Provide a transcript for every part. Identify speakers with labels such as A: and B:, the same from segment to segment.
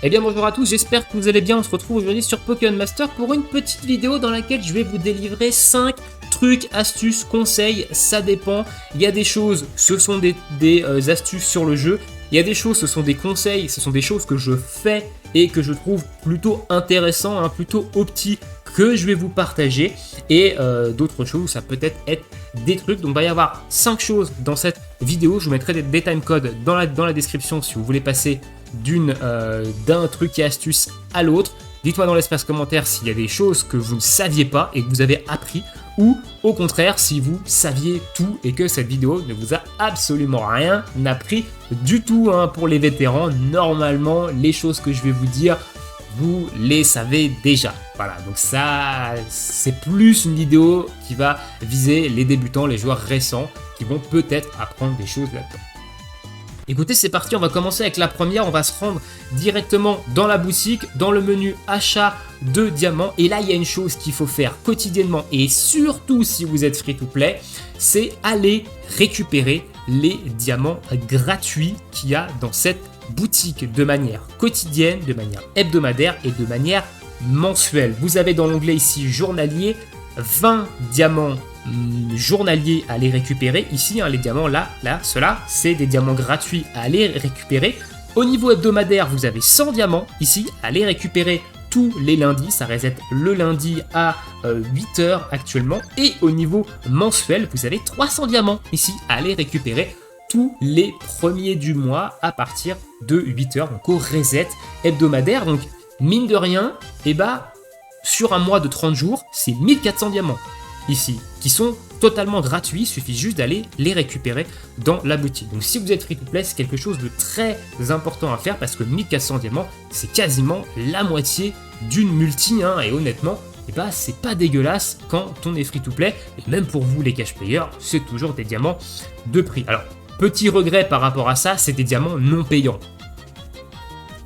A: Eh bien bonjour à tous, j'espère que vous allez bien. On se retrouve aujourd'hui sur Pokémon Master pour une petite vidéo dans laquelle je vais vous délivrer 5 trucs, astuces, conseils, ça dépend. Il y a des choses, ce sont des astuces sur le jeu. Il y a des choses, ce sont des conseils, ce sont des choses que je fais et que je trouve plutôt intéressant, plutôt opti, que je vais vous partager. Et d'autres choses, ça peut être des trucs. Donc il va y avoir 5 choses dans cette vidéo. Je vous mettrai des timecodes dans la description si vous voulez passer d'un truc et astuce à l'autre. Dites-moi dans l'espace commentaire s'il y a des choses que vous ne saviez pas et que vous avez appris, ou au contraire si vous saviez tout et que cette vidéo ne vous a absolument rien appris du tout. Pour les vétérans, normalement les choses que je vais vous dire, vous les savez déjà. Voilà, donc ça c'est plus une vidéo qui va viser les débutants, les joueurs récents qui vont peut-être apprendre des choses là-dedans. Écoutez, c'est parti, on va commencer avec la première. On va se rendre directement dans la boutique, dans le menu achat de diamants. Et là, il y a une chose qu'il faut faire quotidiennement, et surtout si vous êtes free-to-play, c'est aller récupérer les diamants gratuits qu'il y a dans cette boutique de manière quotidienne, de manière hebdomadaire et de manière mensuelle. Vous avez dans l'onglet ici journalier 20 diamants journaliers à aller récupérer. Ici, les diamants là, ceux-là, c'est des diamants gratuits à aller récupérer. Au niveau hebdomadaire, vous avez 100 diamants ici à aller récupérer tous les lundis. Ça reset le lundi à 8h actuellement. Et au niveau mensuel, vous avez 300 diamants ici à aller récupérer tous les premiers du mois à partir de 8h, donc au reset hebdomadaire. Donc, mine de rien, sur un mois de 30 jours, c'est 1400 diamants ici, qui sont totalement gratuits. Il suffit juste d'aller les récupérer dans la boutique. Donc si vous êtes free-to-play, c'est quelque chose de très important à faire, parce que 1400 diamants, c'est quasiment la moitié d'une multi, et honnêtement, c'est pas dégueulasse quand on est free-to-play. Et même pour vous les cash players, c'est toujours des diamants de prix. Alors, petit regret par rapport à ça, c'est des diamants non payants.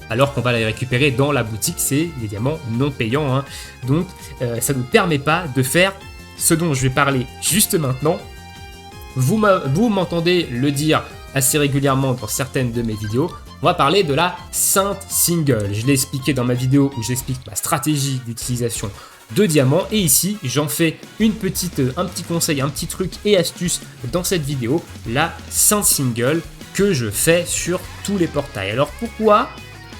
A: Alors qu'on va les récupérer dans la boutique, c'est des diamants non payants. Donc ça ne nous permet pas de faire ce dont je vais parler juste maintenant. Vous m'entendez le dire assez régulièrement dans certaines de mes vidéos. On va parler de la Sainte Single. Je l'ai expliqué dans ma vidéo où j'explique ma stratégie d'utilisation de diamants. Et ici, j'en fais un petit conseil, un petit truc et astuce dans cette vidéo. La Sainte Single que je fais sur tous les portails. Alors pourquoi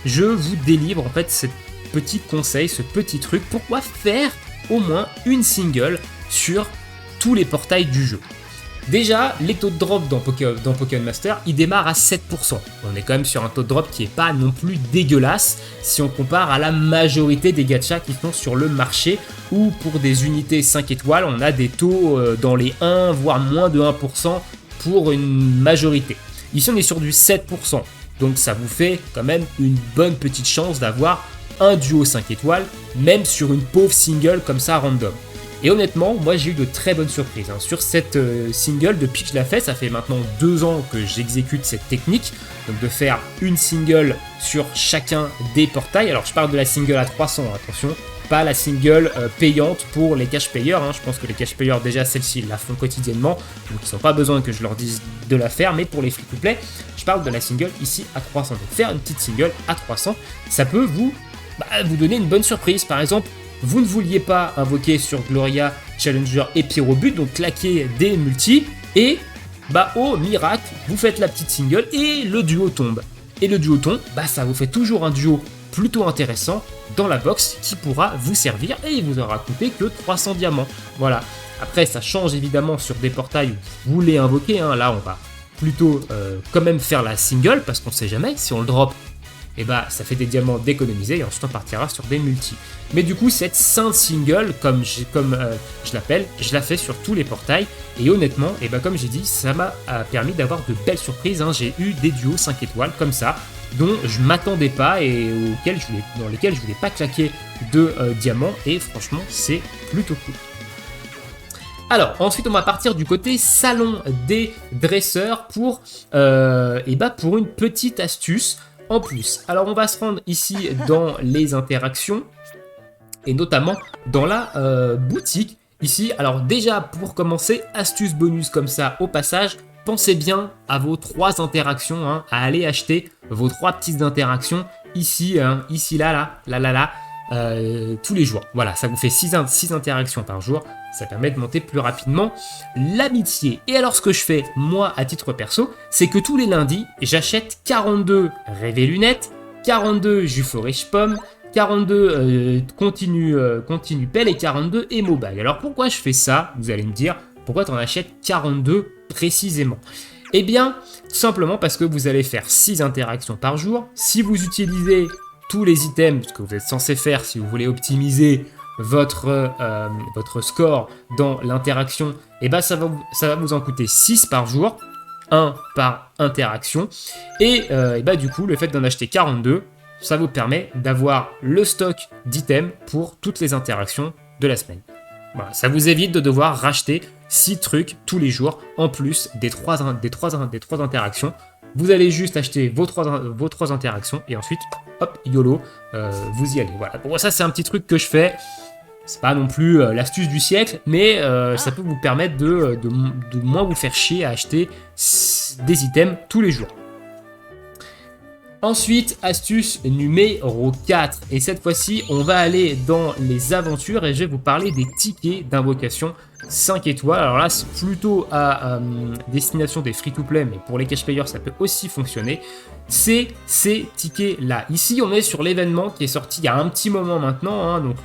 A: je vous délivre en fait ce petit conseil, ce petit truc? Pourquoi faire au moins une single sur tous les portails du jeu? Déjà, les taux de drop dans Pokémon Master, ils démarrent à 7%. On est quand même sur un taux de drop qui n'est pas non plus dégueulasse si on compare à la majorité des gachas qui sont sur le marché, où pour des unités 5 étoiles, on a des taux dans les 1, voire moins de 1% pour une majorité. Ici, on est sur du 7%. Donc ça vous fait quand même une bonne petite chance d'avoir un duo 5 étoiles, même sur une pauvre single comme ça random. Et honnêtement, moi j'ai eu de très bonnes surprises sur cette single. Depuis que je la fais, ça fait maintenant 2 ans que j'exécute cette technique, donc de faire une single sur chacun des portails. Alors je parle de la single à 300, attention, pas la single payante pour les cash payers. Je pense que les cash payers, déjà celle-ci, ils la font quotidiennement, donc ils n'ont pas besoin que je leur dise de la faire. Mais pour les free-to-play, je parle de la single ici à 300. Donc faire une petite single à 300, ça peut vous donner une bonne surprise. Par exemple, vous ne vouliez pas invoquer sur Gloria, Challenger et Pyrobut, donc claquer des multis, et au miracle, vous faites la petite single et le duo tombe. Et le duo tombe, ça vous fait toujours un duo plutôt intéressant dans la box qui pourra vous servir, et il vous aura coûté que 300 diamants. Voilà. Après, ça change évidemment sur des portails où vous voulez invoquer. Là, on va plutôt quand même faire la single, parce qu'on sait jamais, si on le drop, ça fait des diamants d'économiser, et ensuite on partira sur des multis. Mais du coup, cette sainte single, comme je l'appelle, je la fais sur tous les portails. Et honnêtement, comme j'ai dit, ça m'a permis d'avoir de belles surprises. J'ai eu des duos 5 étoiles comme ça, dont je ne m'attendais pas et dans lesquels je voulais pas claquer de diamants. Et franchement, c'est plutôt cool. Alors, ensuite, on va partir du côté salon des dresseurs pour une petite astuce en plus. Alors, on va se rendre ici dans les interactions et notamment dans la boutique ici. Alors déjà, pour commencer, astuce bonus comme ça au passage, pensez bien à vos 3 interactions, hein, à aller acheter vos 3 petites interactions ici, hein, ici, là, tous les jours. Voilà, ça vous fait 6 interactions par jour. Ça permet de monter plus rapidement l'amitié. Et alors ce que je fais, moi, à titre perso, c'est que tous les lundis, j'achète 42 rêves lunettes, 42 jus riche pomme, 42 continue pelle et 42 emo bag. Alors pourquoi je fais ça? Vous allez me dire, pourquoi tu en achètes 42 précisément? Eh bien, tout simplement parce que vous allez faire 6 interactions par jour. Si vous utilisez tous les items, ce que vous êtes censé faire si vous voulez optimiser votre score dans l'interaction, et ben ça va vous en coûter 6 par jour, 1 par interaction, et ben du coup le fait d'en acheter 42, ça vous permet d'avoir le stock d'items pour toutes les interactions de la semaine. Voilà, ça vous évite de devoir racheter 6 trucs tous les jours en plus des 3 interactions. Vous allez juste acheter vos 3 interactions et ensuite, hop, YOLO, vous y allez. Voilà, pour moi ça c'est un petit truc que je fais. C'est pas non plus l'astuce du siècle, mais ça peut vous permettre de moins vous faire chier à acheter des items tous les jours. Ensuite, astuce numéro 4. Et cette fois-ci, on va aller dans les aventures et je vais vous parler des tickets d'invocation 5 étoiles. Alors là, c'est plutôt à destination des free-to-play, mais pour les cash players, ça peut aussi fonctionner. C'est ces tickets-là. Ici, on est sur l'événement qui est sorti il y a un petit moment maintenant. Hein, donc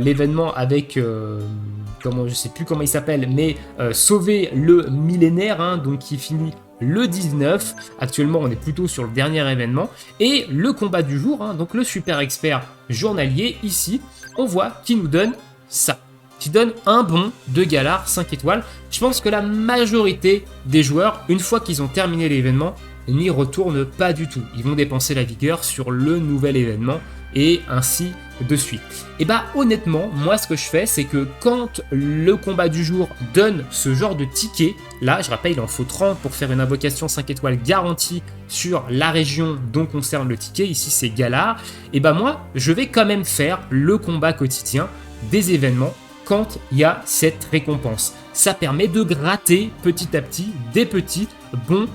A: l'événement avec, je sais plus comment il s'appelle, mais sauver le millénaire, hein, donc qui finit le 19, actuellement on est plutôt sur le dernier événement, et le combat du jour, hein, donc le super expert journalier, ici, on voit qu'il nous donne ça, qui donne un bon de Galar 5 étoiles. Je pense que la majorité des joueurs, une fois qu'ils ont terminé l'événement, n'y retournent pas du tout. Ils vont dépenser la vigueur sur le nouvel événement, et ainsi de suite. Et bah honnêtement, moi ce que je fais, c'est que quand le combat du jour donne ce genre de ticket, là je rappelle il en faut 30 pour faire une invocation 5 étoiles garantie sur la région dont concerne le ticket, ici c'est Galar, et bah moi je vais quand même faire le combat quotidien des événements quand il y a cette récompense. Ça permet de gratter petit à petit des petits bons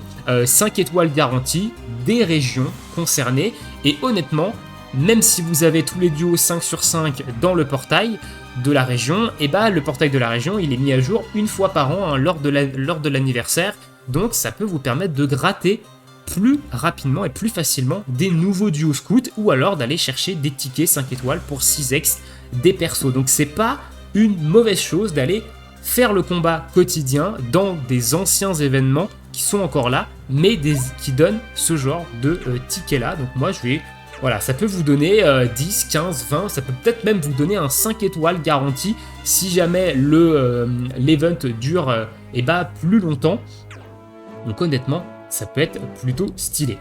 A: 5 étoiles garanties des régions concernées, et honnêtement, même si vous avez tous les duos 5 sur 5 dans le portail de la région, et bah le portail de la région il est mis à jour une fois par an, hein, lors de l'anniversaire, donc ça peut vous permettre de gratter plus rapidement et plus facilement des nouveaux duos scouts, ou alors d'aller chercher des tickets 5 étoiles pour 6x des persos. Donc c'est pas une mauvaise chose d'aller faire le combat quotidien dans des anciens événements qui sont encore là, mais qui donnent ce genre de tickets là. Donc moi je vais... Voilà, ça peut vous donner 10, 15, 20, ça peut peut-être même vous donner un 5 étoiles garanti si jamais l'event dure plus longtemps. Donc honnêtement, ça peut être plutôt stylé.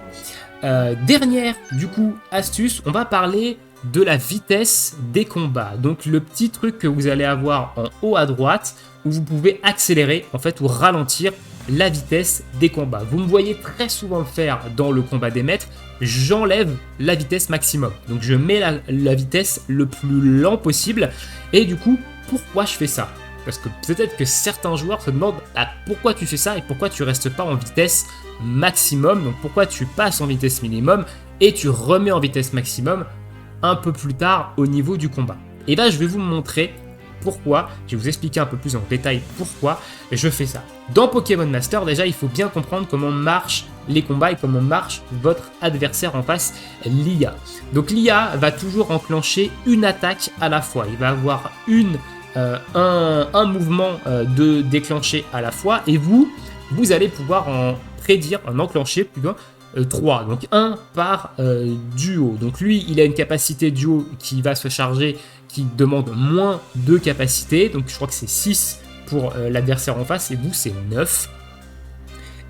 A: Dernière, du coup, astuce, on va parler de la vitesse des combats. Donc le petit truc que vous allez avoir en haut à droite, où vous pouvez accélérer en fait ou ralentir la vitesse des combats. Vous me voyez très souvent le faire dans le combat des maîtres, j'enlève la vitesse maximum. Donc je mets la vitesse le plus lent possible. Et du coup, pourquoi je fais ça? Parce que peut-être que certains joueurs se demandent pourquoi tu fais ça et pourquoi tu restes pas en vitesse maximum. Donc pourquoi tu passes en vitesse minimum et tu remets en vitesse maximum un peu plus tard au niveau du combat. Et là je vais vous montrer pourquoi, je vais vous expliquer un peu plus en détail pourquoi je fais ça. Dans Pokémon Master, déjà, il faut bien comprendre comment marchent les combats et comment marche votre adversaire en face, l'IA. Donc l'IA va toujours enclencher une attaque à la fois. Il va avoir un mouvement de déclencher à la fois, et vous allez pouvoir en enclencher plus d'un 3, donc 1 par duo. Donc lui, il a une capacité duo qui va se charger, qui demande moins de capacité, donc je crois que c'est 6 pour l'adversaire en face, et vous c'est 9.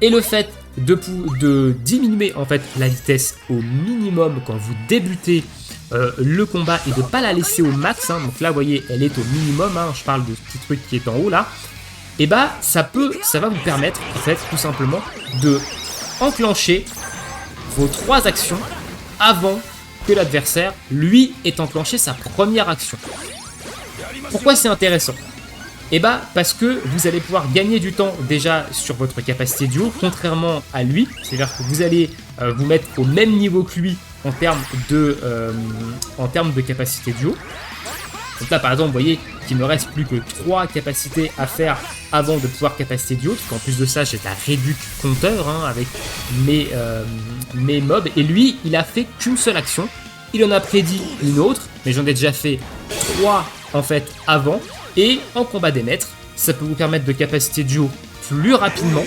A: Et le fait de diminuer en fait la vitesse au minimum quand vous débutez le combat et de ne pas la laisser au max, hein, donc là vous voyez elle est au minimum, hein, je parle de ce petit truc qui est en haut là, et bah ça va vous permettre en fait tout simplement de enclencher vos 3 actions avant que l'adversaire, lui, ait enclenché sa première action. Pourquoi c'est intéressant? Et bah parce que vous allez pouvoir gagner du temps déjà sur votre capacité duo, contrairement à lui, c'est-à-dire que vous allez vous mettre au même niveau que lui en termes de capacité duo. Donc là par exemple vous voyez qu'il me reste plus que 3 capacités à faire avant de pouvoir capacité duo, parce qu'en plus de ça j'ai la réduc compteur hein, avec mes mobs, et lui il a fait qu'une seule action, il en a prédit une autre, mais j'en ai déjà fait 3 en fait avant, et en combat des maîtres, ça peut vous permettre de capacité duo plus rapidement,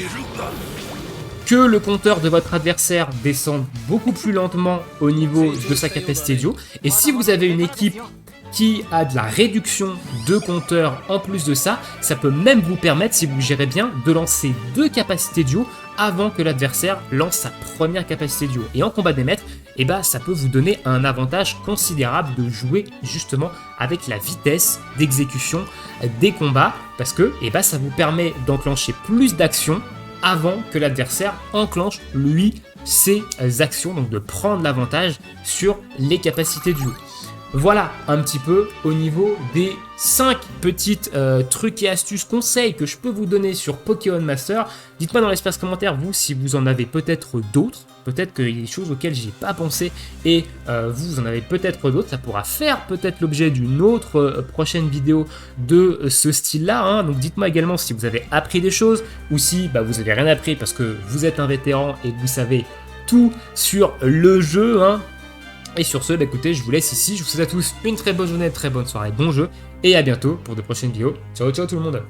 A: que le compteur de votre adversaire descende beaucoup plus lentement au niveau de sa capacité duo, et si vous avez une équipe qui a de la réduction de compteur en plus de ça, ça peut même vous permettre, si vous gérez bien, de lancer 2 capacités duo avant que l'adversaire lance sa première capacité duo. Et en combat des maîtres, eh ben, ça peut vous donner un avantage considérable de jouer justement avec la vitesse d'exécution des combats, parce que eh ben, ça vous permet d'enclencher plus d'actions avant que l'adversaire enclenche lui ses actions, donc de prendre l'avantage sur les capacités duo. Voilà un petit peu au niveau des 5 petites trucs et astuces, conseils que je peux vous donner sur Pokémon Master. Dites-moi dans l'espace commentaire, vous, si vous en avez peut-être d'autres. Peut-être qu'il y a des choses auxquelles j'ai pas pensé et vous en avez peut-être d'autres. Ça pourra faire peut-être l'objet d'une autre prochaine vidéo de ce style-là. Hein. Donc dites-moi également si vous avez appris des choses ou si vous avez rien appris parce que vous êtes un vétéran et que vous savez tout sur le jeu. Hein. Et sur ce, écoutez, je vous laisse ici. Je vous souhaite à tous une très bonne journée, très bonne soirée, bon jeu. Et à bientôt pour de prochaines vidéos. Ciao, ciao tout le monde.